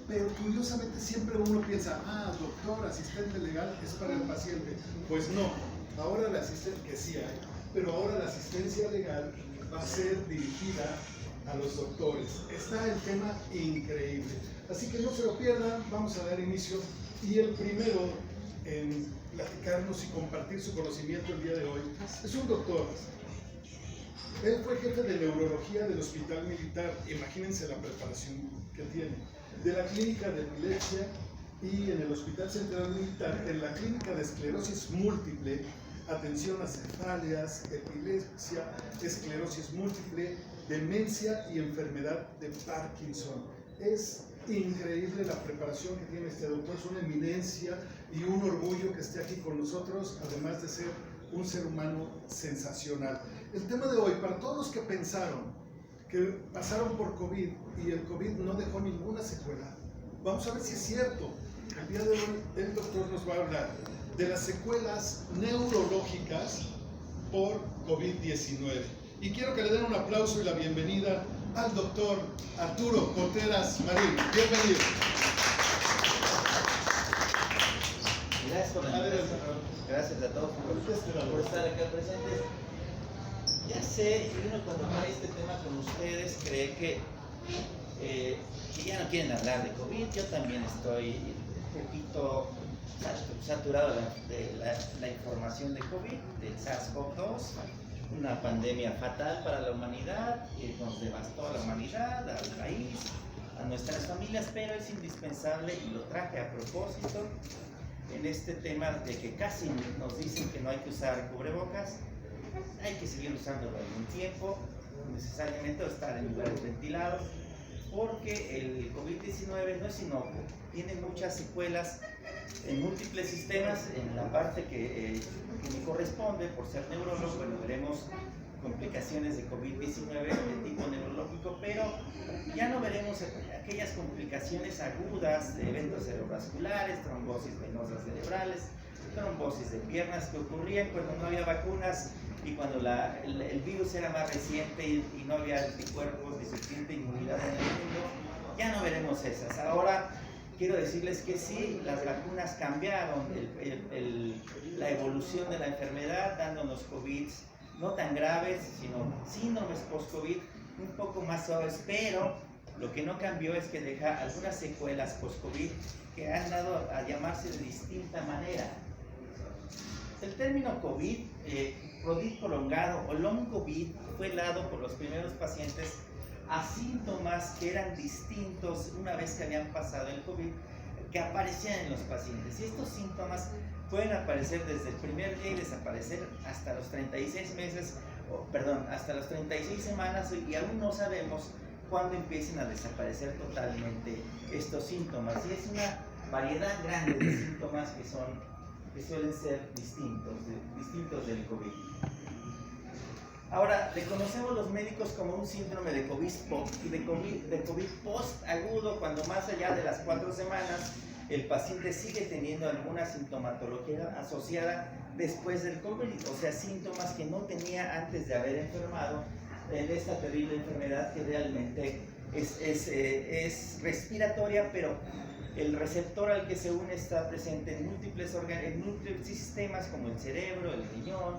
pero curiosamente siempre uno piensa, doctor, asistente legal es para el paciente. Pues no, ahora la asistencia, que sí hay, pero ahora la asistencia legal va a ser dirigida a los doctores. Está el tema increíble. Así que no se lo pierdan, vamos a dar inicio. Y el primero en platicarnos y compartir su conocimiento el día de hoy es un doctor. Él fue jefe de neurología del Hospital Militar, imagínense la preparación que tiene, de la clínica de epilepsia y en el Hospital Central Militar, en la clínica de esclerosis múltiple, atención a cefaleas, epilepsia, esclerosis múltiple, demencia y enfermedad de Parkinson. Es increíble la preparación que tiene este doctor, es una eminencia y un orgullo que esté aquí con nosotros, además de ser un ser humano sensacional. El tema de hoy, para todos los que pensaron que pasaron por COVID y el COVID no dejó ninguna secuela, vamos a ver si es cierto. El día de hoy el doctor nos va a hablar de las secuelas neurológicas por COVID-19. Y quiero que le den un aplauso y la bienvenida al doctor Arturo Contreras Marín. Bienvenido. Gracias por la invitación. Gracias a todos por estar acá presentes. Ya sé, uno cuando trae este tema con ustedes cree que ya no quieren hablar de COVID. Yo también estoy un poquito saturado de la información de COVID, del SARS-CoV-2, una pandemia fatal para la humanidad, que nos devastó a la humanidad, al país, a nuestras familias, pero es indispensable, y lo traje a propósito, en este tema de que casi nos dicen que no hay que usar cubrebocas. Hay que seguir usándolo algún tiempo, necesariamente estar en lugares ventilados, porque el COVID-19 no es inocuo, tiene muchas secuelas en múltiples sistemas. En la parte que me corresponde, por ser neurólogo, bueno, veremos complicaciones de COVID-19 de tipo neurológico, pero ya no veremos aquellas complicaciones agudas de eventos cerebrovasculares, trombosis venosas cerebrales, trombosis de piernas que ocurrían cuando no había vacunas y cuando el virus era más reciente y no había anticuerpos ni suficiente inmunidad en el mundo. Ya no veremos esas. Ahora quiero decirles que sí, las vacunas cambiaron la evolución de la enfermedad, dándonos COVID no tan graves, sino síndromes post-COVID un poco más suaves, pero lo que no cambió es que deja algunas secuelas post-COVID que han dado a llamarse de distinta manera. El término COVID, COVID prolongado o long COVID, fue dado por los primeros pacientes a síntomas que eran distintos una vez que habían pasado el COVID, que aparecían en los pacientes. Y estos síntomas pueden aparecer desde el primer día y desaparecer hasta los 36 meses, hasta las 36 semanas, y aún no sabemos cuándo empiecen a desaparecer totalmente estos síntomas. Y es una variedad grande de síntomas que suelen ser distintos del COVID. Ahora, le conocemos los médicos como un síndrome de COVID post agudo, cuando más allá de las 4 semanas el paciente sigue teniendo alguna sintomatología asociada después del COVID, o sea, síntomas que no tenía antes de haber enfermado en esta terrible enfermedad que realmente es respiratoria, pero el receptor al que se une está presente en múltiples sistemas como el cerebro, el riñón,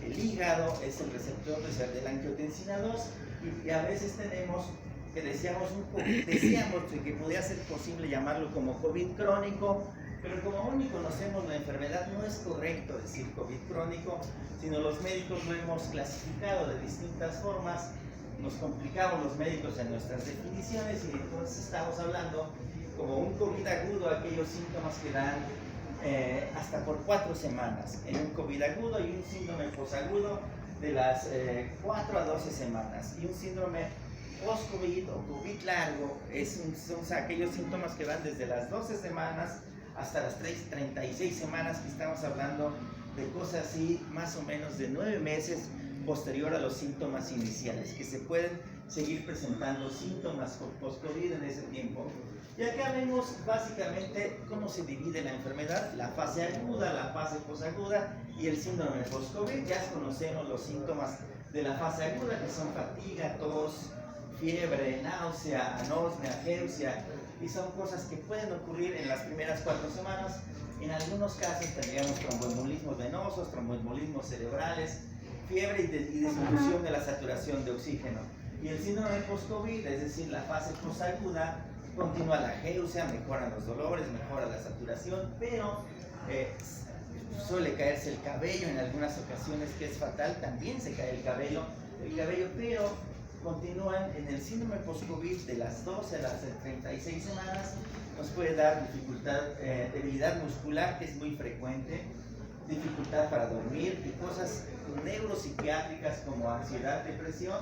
el hígado, es el receptor de la angiotensina 2, y a veces tenemos que decíamos que podía ser posible llamarlo como COVID crónico, pero como aún ni conocemos la enfermedad, no es correcto decir COVID crónico, sino los médicos lo hemos clasificado de distintas formas, nos complicamos los médicos en nuestras definiciones, y entonces estamos hablando como un COVID agudo, aquellos síntomas que dan hasta por 4 semanas en un COVID agudo, y un síndrome posagudo de las 4 a 12 semanas, y un síndrome post-COVID o COVID largo son aquellos síntomas que van desde las 12 semanas hasta las 36 semanas, que estamos hablando de cosas así más o menos de 9 meses posterior a los síntomas iniciales, que se pueden seguir presentando síntomas post-COVID en ese tiempo. Y acá vemos básicamente cómo se divide la enfermedad: la fase aguda, la fase posaguda y el síndrome post-COVID. Ya conocemos los síntomas de la fase aguda, que son fatiga, tos, fiebre, náusea, anosmia, ageusia, y son cosas que pueden ocurrir en las primeras 4 semanas. En algunos casos tendríamos tromboembolismos venosos, tromboembolismos cerebrales, fiebre y disminución de la saturación de oxígeno. Y el síndrome post-COVID, es decir, la fase postaguda, continúa la ageusia, mejoran los dolores, mejora la saturación, pero suele caerse el cabello en algunas ocasiones, que es fatal, también se cae el cabello, pero continúan en el síndrome post-COVID de las 12 a las 36 semanas, nos puede dar dificultad, debilidad muscular, que es muy frecuente, dificultad para dormir y cosas neuropsiquiátricas como ansiedad, depresión,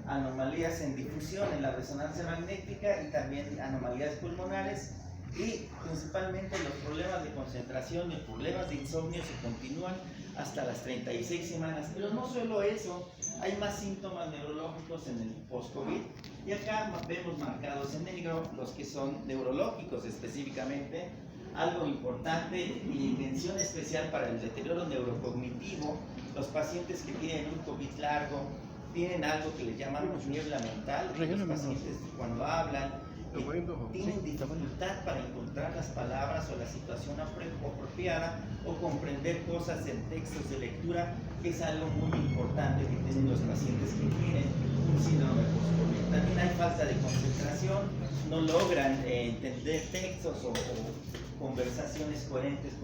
anomalías en difusión en la resonancia magnética y también anomalías pulmonares, y principalmente los problemas de concentración y problemas de insomnio se continúan hasta las 36 semanas. Pero no solo eso, hay más síntomas neurológicos en el post-COVID, y acá vemos marcados en negro los que son neurológicos específicamente. Algo importante y mención especial para el deterioro neurocognitivo: los pacientes que tienen un COVID largo tienen algo que le llamamos niebla mental. Los pacientes cuando hablan tienen dificultad para encontrar las palabras o la situación apropiada o comprender cosas en textos de lectura, que es algo muy importante que tienen los pacientes que tienen un síndrome post-COVID. También hay falta de concentración, no logran entender textos o conversaciones coherentes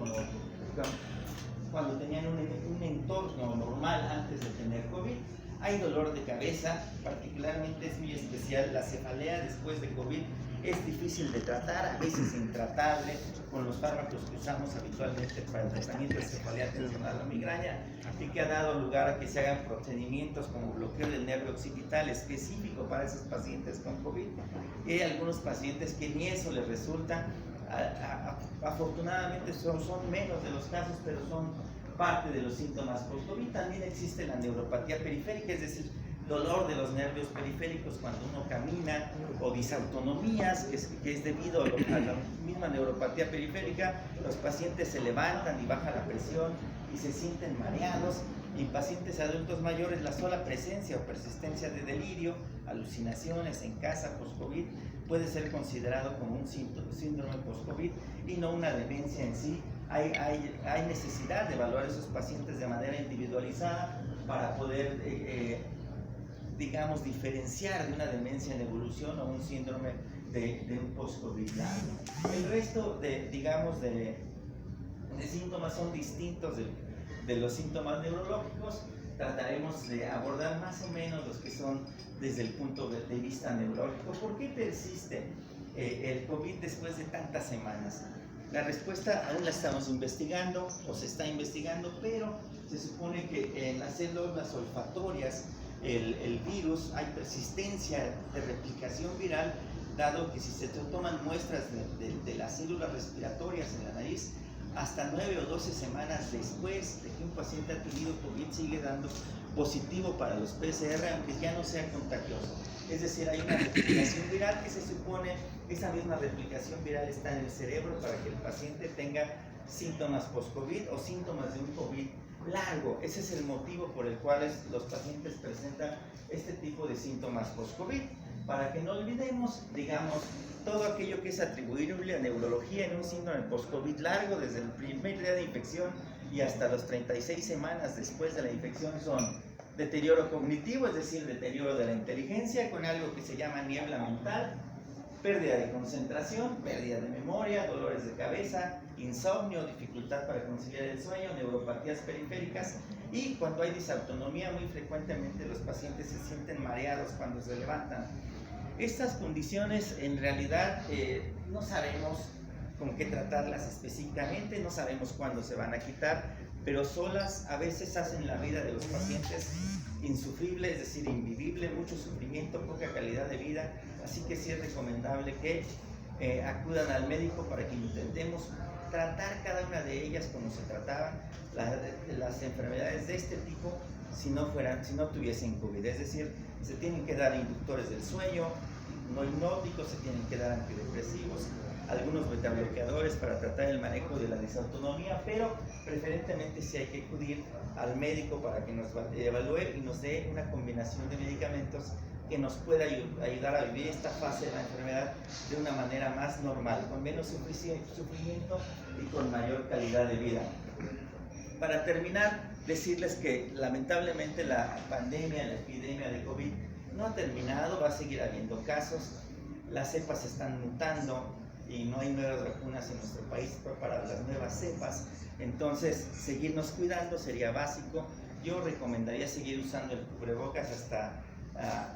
cuando tenían un entorno normal antes de tener COVID. Hay dolor de cabeza, particularmente es muy especial la cefalea después de COVID. Es difícil de tratar, a veces intratable, con los fármacos que usamos habitualmente para el tratamiento de cefalea tensional o migraña, y que ha dado lugar a que se hagan procedimientos como bloqueo del nervio occipital específico para esos pacientes con COVID. Y hay algunos pacientes que ni eso les resulta. Afortunadamente son menos de los casos, pero son parte de los síntomas post-COVID. También existe la neuropatía periférica, es decir, dolor de los nervios periféricos cuando uno camina, o disautonomías, que es debido a la misma neuropatía periférica. Los pacientes se levantan y baja la presión y se sienten mareados. Y en pacientes adultos mayores, la sola presencia o persistencia de delirio, alucinaciones en casa post-COVID puede ser considerado como un síndrome post-COVID y no una demencia en sí. Hay necesidad de evaluar a esos pacientes de manera individualizada para poder, digamos, diferenciar de una demencia en evolución o un síndrome de un post-COVID largo. El resto de síntomas son distintos de los síntomas neurológicos. Trataremos de abordar más o menos los que son desde el punto de vista neurológico. ¿Por qué persiste el COVID después de tantas semanas? La respuesta aún la estamos investigando, o se está investigando, pero se supone que en las células olfatorias, el virus, hay persistencia de replicación viral, dado que si se toman muestras de las células respiratorias en la nariz, hasta 9 o 12 semanas después de que un paciente ha tenido COVID, sigue dando positivo para los PCR, aunque ya no sea contagioso. Es decir, hay una replicación viral que se supone, esa misma replicación viral está en el cerebro para que el paciente tenga síntomas post-COVID o síntomas de un COVID largo. Ese es el motivo por el cual los pacientes presentan este tipo de síntomas post-COVID. Para que no olvidemos, digamos, todo aquello que es atribuible a neurología en un síndrome post-COVID largo, desde el primer día de infección y hasta las 36 semanas después de la infección, son deterioro cognitivo, es decir, deterioro de la inteligencia, con algo que se llama niebla mental, pérdida de concentración, pérdida de memoria, dolores de cabeza, insomnio, dificultad para conciliar el sueño, neuropatías periféricas, y cuando hay disautonomía, muy frecuentemente los pacientes se sienten mareados cuando se levantan. Estas condiciones en realidad no sabemos con qué tratarlas específicamente, no sabemos cuándo se van a quitar, pero solas a veces hacen la vida de los pacientes insufrible, es decir, invivible, mucho sufrimiento, poca calidad de vida. Así que sí es recomendable que acudan al médico para que intentemos tratar cada una de ellas como se trataban las enfermedades de este tipo si no tuviesen COVID. Es decir, se tienen que dar inductores del sueño, no hipnóticos, se tienen que dar antidepresivos, algunos betabloqueadores para tratar el manejo de la disautonomía, pero preferentemente sí hay que acudir al médico para que nos evalúe y nos dé una combinación de medicamentos que nos pueda ayudar a vivir esta fase de la enfermedad de una manera más normal, con menos sufrimiento y con mayor calidad de vida. Para terminar, decirles que lamentablemente la pandemia, la epidemia de COVID no ha terminado, va a seguir habiendo casos, las cepas están mutando y no hay nuevas vacunas en nuestro país para las nuevas cepas, entonces seguirnos cuidando sería básico. Yo recomendaría seguir usando el cubrebocas hasta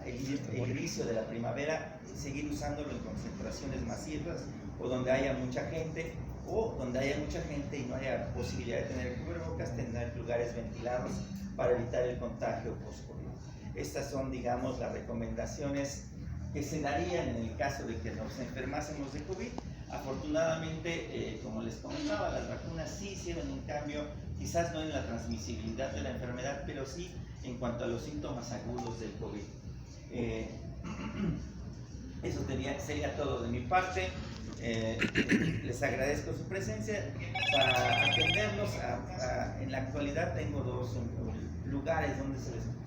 el inicio de la primavera, seguir usándolo en concentraciones masivas o donde haya mucha gente, o donde haya mucha gente y no haya posibilidad de tener cubrebocas, tener lugares ventilados para evitar el contagio post-COVID. Estas son, digamos, las recomendaciones que se darían en el caso de que nos enfermásemos de COVID. Afortunadamente, como les comentaba, las vacunas sí hicieron un cambio, quizás no en la transmisibilidad de la enfermedad, pero sí en cuanto a los síntomas agudos del COVID. Eso sería todo de mi parte. Les agradezco su presencia para atendernos. En la actualidad tengo dos lugares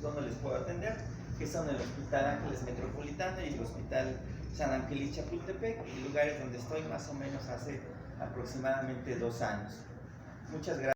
donde les puedo atender, que son el Hospital Ángeles Metropolitano y el Hospital San Ángel y Chapultepec, lugares donde estoy más o menos hace aproximadamente 2 años. Muchas gracias.